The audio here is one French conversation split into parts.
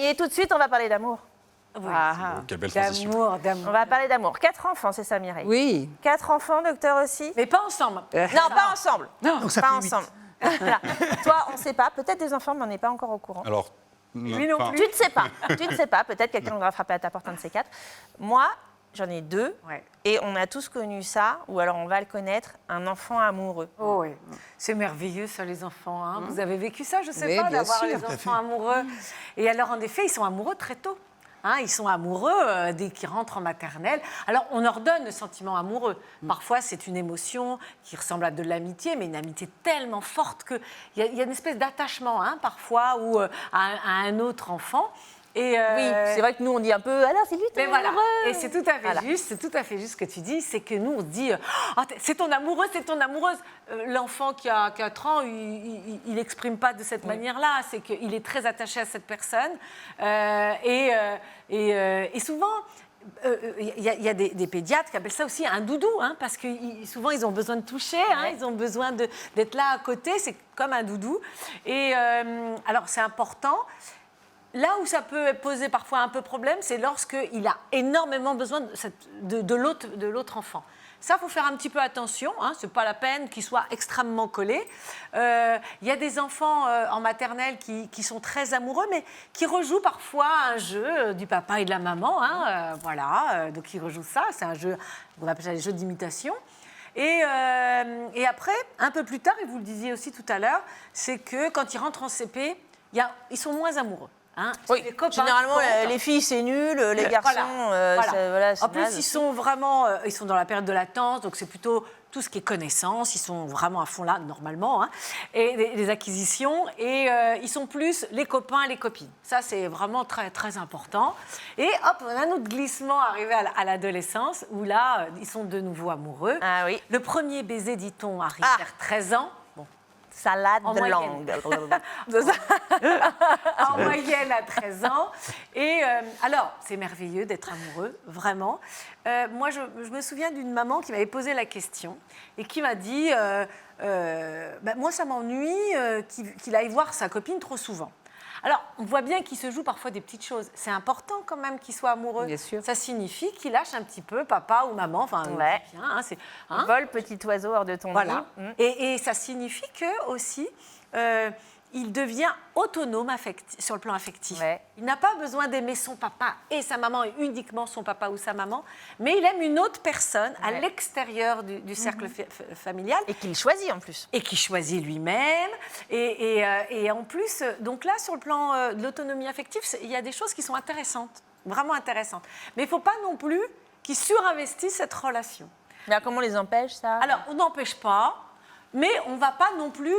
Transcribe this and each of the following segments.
Et tout de suite, on va parler d'amour. Oui. Quelle belle transition. On va parler d'amour. 4 enfants, c'est ça, Mireille? Oui. 4 enfants, docteur aussi? Mais pas ensemble. Non, pas ensemble. Non, Donc ça Pas fait 8. ensemble. Voilà. Toi, on ne sait pas. Peut-être des enfants, mais on n'est pas encore au courant. Alors, Lui non enfin, plus. Tu ne sais pas. Tu ne sais pas. Peut-être quelqu'un va frapper à ta porte, un de ces 4. Moi, j'en ai 2. Ouais. Et on a tous connu ça, ou alors on va le connaître, un enfant amoureux. Oh oui, c'est merveilleux ça les enfants. Hein. Vous avez vécu ça, je sais Oui, pas, bien d'avoir sûr, les tout à enfants fait. amoureux. Et alors en effet, ils sont amoureux très tôt. Hein, ils sont amoureux dès qu'ils rentrent en maternelle. Alors, on leur donne le sentiment amoureux. Parfois, c'est une émotion qui ressemble à de l'amitié, mais une amitié tellement forte qu'il y a une espèce d'attachement, hein, parfois, ou à un autre enfant. Et, Oui, c'est vrai que nous, on dit un peu, alors c'est lui ton mais voilà, amoureux. et c'est tout à fait Voilà. juste, c'est tout à fait juste ce que tu dis, c'est que nous on se dit, oh, c'est ton amoureux, c'est ton amoureuse. L'enfant qui a 4 ans, il n'exprime pas de cette manière-là, c'est qu'il est très attaché à cette personne. Et souvent, il y a des pédiatres qui appellent ça aussi un doudou, hein, parce que souvent ils ont besoin de toucher, hein, ils ont besoin d'être là à côté, c'est comme un doudou. Et alors c'est important. Là où ça peut poser parfois un peu problème, c'est lorsqu'il a énormément besoin de l'autre enfant. Ça, il faut faire un petit peu attention, hein, ce n'est pas la peine qu'il soit extrêmement collé. Il y a des enfants en maternelle qui sont très amoureux, mais qui rejouent parfois un jeu du papa et de la maman. Hein, voilà, donc ils rejouent ça, c'est un jeu, on appelle ça les jeux d'imitation. Et après, un peu plus tard, et vous le disiez aussi tout à l'heure, c'est que quand ils rentrent en CP, ils sont moins amoureux. Hein, Oui, les copains généralement, qui comptent. les filles, c'est nul, les garçons, Voilà. voilà, c'est En plus, naze. ils sont vraiment, ils sont dans la période de latence, donc c'est plutôt tout ce qui est connaissance. Ils sont vraiment à fond là, normalement, hein, et les acquisitions. Et ils sont plus les copains et les copines. Ça, c'est vraiment très, très important. Et hop, on a un autre glissement arrivé à l'adolescence, où là, ils sont de nouveau amoureux. Ah oui. Le premier baiser, dit-on, arrive Ah. vers 13 ans. Bon, Salade En de moyenne. langue. en moyenne à 13 ans. Et alors, c'est merveilleux d'être amoureux, vraiment. Moi, je me souviens d'une maman qui m'avait posé la question et qui m'a dit moi, ça m'ennuie qu'il aille voir sa copine trop souvent. Alors, on voit bien qu'il se joue parfois des petites choses. C'est important quand même qu'il soit amoureux. Bien sûr. Ça signifie qu'il lâche un petit peu papa ou maman. Enfin, Ouais. bien, hein, hein. Vol, petit oiseau hors de ton Voilà. nid. Et ça signifie que aussi, il devient autonome sur le plan affectif. Ouais. Il n'a pas besoin d'aimer son papa et sa maman et uniquement son papa ou sa maman, mais il aime une autre personne à Ouais. l'extérieur du cercle familial. Et qu'il choisit en plus. Et qui choisit lui-même. Et en plus, donc là, sur le plan de l'autonomie affective, il y a des choses qui sont intéressantes, vraiment intéressantes. Mais il ne faut pas non plus qu'il surinvestisse cette relation. Mais alors, comment on les empêche, ça? Alors, on n'empêche pas, mais on ne va pas non plus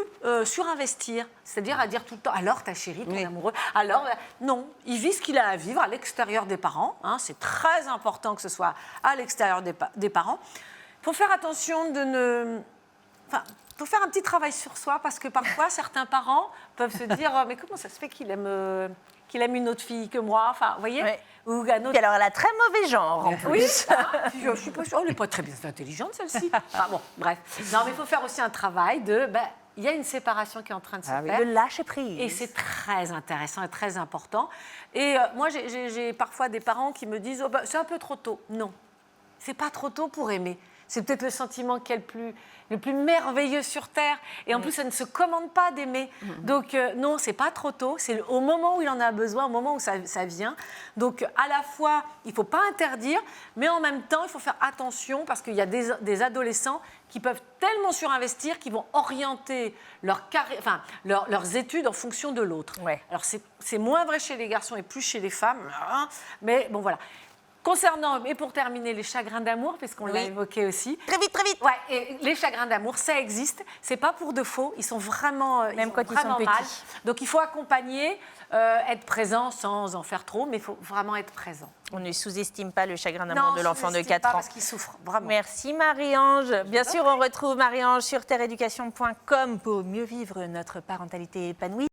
surinvestir. C'est-à-dire à dire tout le temps, alors ta chérie, ton amoureux, alors, non, il vit ce qu'il a à vivre à l'extérieur des parents. Hein, c'est très important que ce soit à l'extérieur des parents. Il faut faire attention de ne... Enfin, il faut faire un petit travail sur soi parce que parfois, certains parents peuvent se dire « Mais comment ça se fait qu'il aime une autre fille que moi ?» Enfin, vous voyez, Ouais. ou un autre... Puis alors, elle a très mauvais genre, en plus. Oui, je suis pas sûre. Elle n'est pas très bien intelligente, celle-ci. Enfin, bon, bref. Non, mais il faut faire aussi un travail de... il y a une séparation qui est en train de se faire. De lâcher prise. Et c'est très intéressant et très important. Et moi, j'ai parfois des parents qui me disent c'est un peu trop tôt. Non, c'est pas trop tôt pour aimer. C'est peut-être le sentiment qui est le plus merveilleux sur Terre. Et en plus, ça ne se commande pas d'aimer. Donc, non, c'est pas trop tôt. C'est au moment où il en a besoin, au moment où ça vient. Donc, à la fois, il ne faut pas interdire, mais en même temps, il faut faire attention parce qu'il y a des adolescents qui peuvent tellement surinvestir qu'ils vont orienter leurs études en fonction de l'autre. Ouais. Alors, c'est moins vrai chez les garçons et plus chez les femmes. Mais bon, voilà. Concernant, et pour terminer, les chagrins d'amour, puisqu'on l'a évoqué aussi. Très vite, très vite. Ouais, et les chagrins d'amour, ça existe. C'est pas pour de faux. Ils sont vraiment, Même quand ils vraiment sont mal. petits. Donc il faut accompagner, être présent sans en faire trop, mais il faut vraiment être présent. On ne sous-estime pas le chagrin d'amour de l'enfant de sous-estime 4 pas ans. parce qu'il souffre, vraiment. Merci Marie-Ange. Bien sûr, on retrouve Marie-Ange sur terreéducation.com pour mieux vivre notre parentalité épanouie.